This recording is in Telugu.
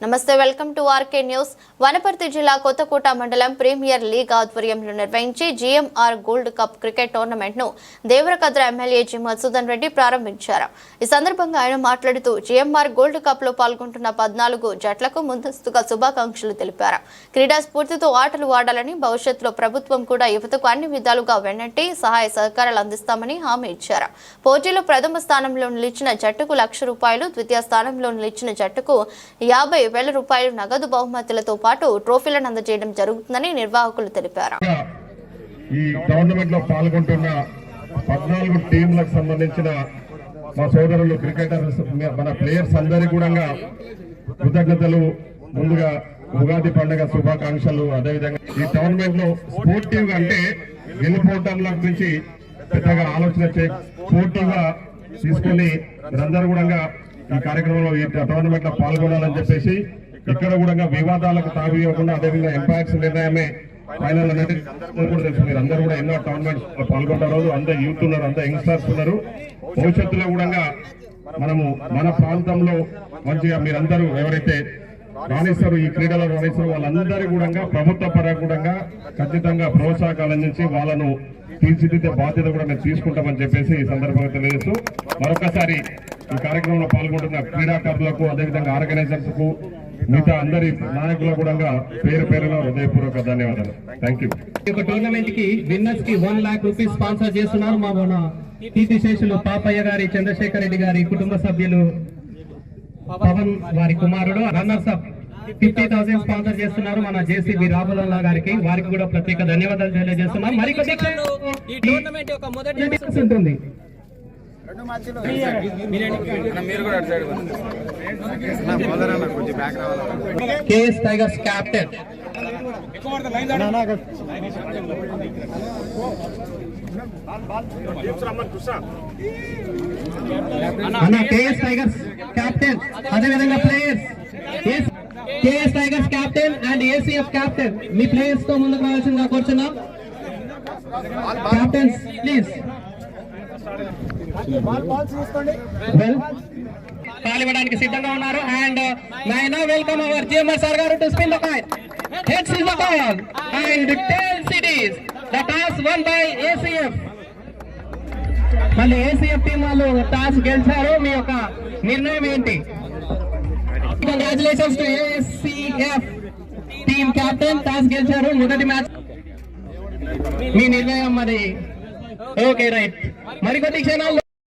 నమస్తే, welcome to RK news. Wanaparthy జిల్లా కొత్తకోట మండలం ప్రీమియర్ లీగ్ ఆధ్వర్యంలో నిర్వహించి GMR gold cup cricket tournament ను దేవరకద్ర ఎమ్మెల్యే జి మధుసూదన్ రెడ్డి ప్రారంభించారు. ఈ సందర్భంగా ఆయన మాట్లాడుతూ జీఎంఆర్ గోల్డ్ కప్ లో పాల్గొంటున్న 14 జట్లకు ముందస్తుగా శుభాకాంక్షలు తెలిపారు. క్రీడా స్ఫూర్తితో ఆటలు ఆడాలని, భవిష్యత్తులో ప్రభుత్వం కూడా యువతకు అన్ని విధాలుగా వెన్నట్టి సహాయ సహకారాలు అందిస్తామని హామీ ఇచ్చారు. పోటీలో ప్రథమ స్థానంలో నిలిచిన జట్టుకు ₹1,00,000, ద్వితీయ స్థానంలో నిలిచిన జట్టుకు ₹50,000 నగదు బహుమతులతో పాటు ట్రోఫీలను అందజేయడం జరుగుతుందని నిర్వాహకులు తెలిపారు. ఈ టోర్నమెంట్ లో పాల్గొంటున్న 14 టీంలకు సంబంధించిన మా సోదరులు క్రికెటర్స్, మన ప్లేయర్స్ అందరికీ కూడా కృతజ్ఞతలు. ముందుగా ఉగాది పండుగ శుభాకాంక్షలు. అదేవిధంగా ఈ టోర్నమెంట్ లో స్పోర్టివ్ అంటే గెలుపోవటంల గురించి పెద్దగా ఆలోచన స్పోర్టివ్ గా తీసుకొని మీరందరూ కూడా ఈ కార్యక్రమంలో ఈ టోర్నమెంట్ లో పాల్గొనాలని చెప్పేసి, ఇక్కడ కూడా వివాదాలకు తావి ఇవ్వకుండా అదేవిధంగా ఎంపైర్స్ నిర్ణయమే ఫైనల్ అనేది కూడా తెలుసు. మీరు అందరూ కూడా ఎన్నో టోర్నమెంట్స్ లో పాల్గొంటారు. అందరూ యూత్ ఉన్నారు, అందరూ యంగ్స్టర్స్ ఉన్నారు. భవిష్యత్తులో కూడా మనము మన ప్రాంతంలో మంచిగా మీరందరూ ఎవరైతే రాణిస్తారు, ఈ క్రీడలో రాణిస్తారు, వాళ్ళందరూ కూడా ప్రభుత్వ పరంగా ఖచ్చితంగా ప్రోత్సాహకాలు అందించి వాళ్ళను తీర్చిదిద్దే బాధ్యత కూడా మేము తీసుకుంటామని చెప్పేసి ఈ సందర్భంగా తెలియజేస్తూ, మరొకసారి ఈ కార్యక్రమంలో పాల్గొంటున్న క్రీడాకారులకు, అదేవిధంగా ఆర్గనైజర్స్ కు, మిగతా అందరి నాయకులకు కూడా పేరు పేరున హృదయపూర్వక ధన్యవాదాలు. Thank you. టోర్నమెంట్ కి విన్నర్స్ కి ₹1,00,000 స్పాన్సర్ చేస్తున్నారు. మా మన కీర్తిశేషులు పాపయ్య గారి, చంద్రశేఖర్ రెడ్డి గారి కుటుంబ సభ్యులు, పవన్ వారి కుమారుడు. రన్నర్స్ అప్ 50,000 స్పాన్సర్ చేస్తున్నారు మన జేసీబీ రాబుల్లా గారికి. వారికి కూడా ప్రత్యేక ధన్యవాదాలు తెలియజేస్తున్నాం. మరికొద్ది ఉంటుంది. KS Tigers captain KS Tigers captain, అదేవిధంగా players KS Tigers captain and ACF captain మీ ప్లేయర్స్ తో ముందుకు రావాల్సిందిగా కోరుచున్నాం. Captains please. పాల్గొనడానికి సిద్ధంగా ఉన్నారు. And now I welcome our GMR sir గారు to spin the coin. Heads is the call and tails it is. The toss won by ACF. మళ్ళీ ఏసీఎఫ్ టీం వాళ్ళు టాస్ గెలిచారు. మీ యొక్క నిర్ణయం ఏంటి? Congratulations to ACF team captain, toss గెలిచారు. మొదటి మ్యాచ్ మీ నిర్ణయం మరి. Okay right. మరికొద్ది క్షణాల్లో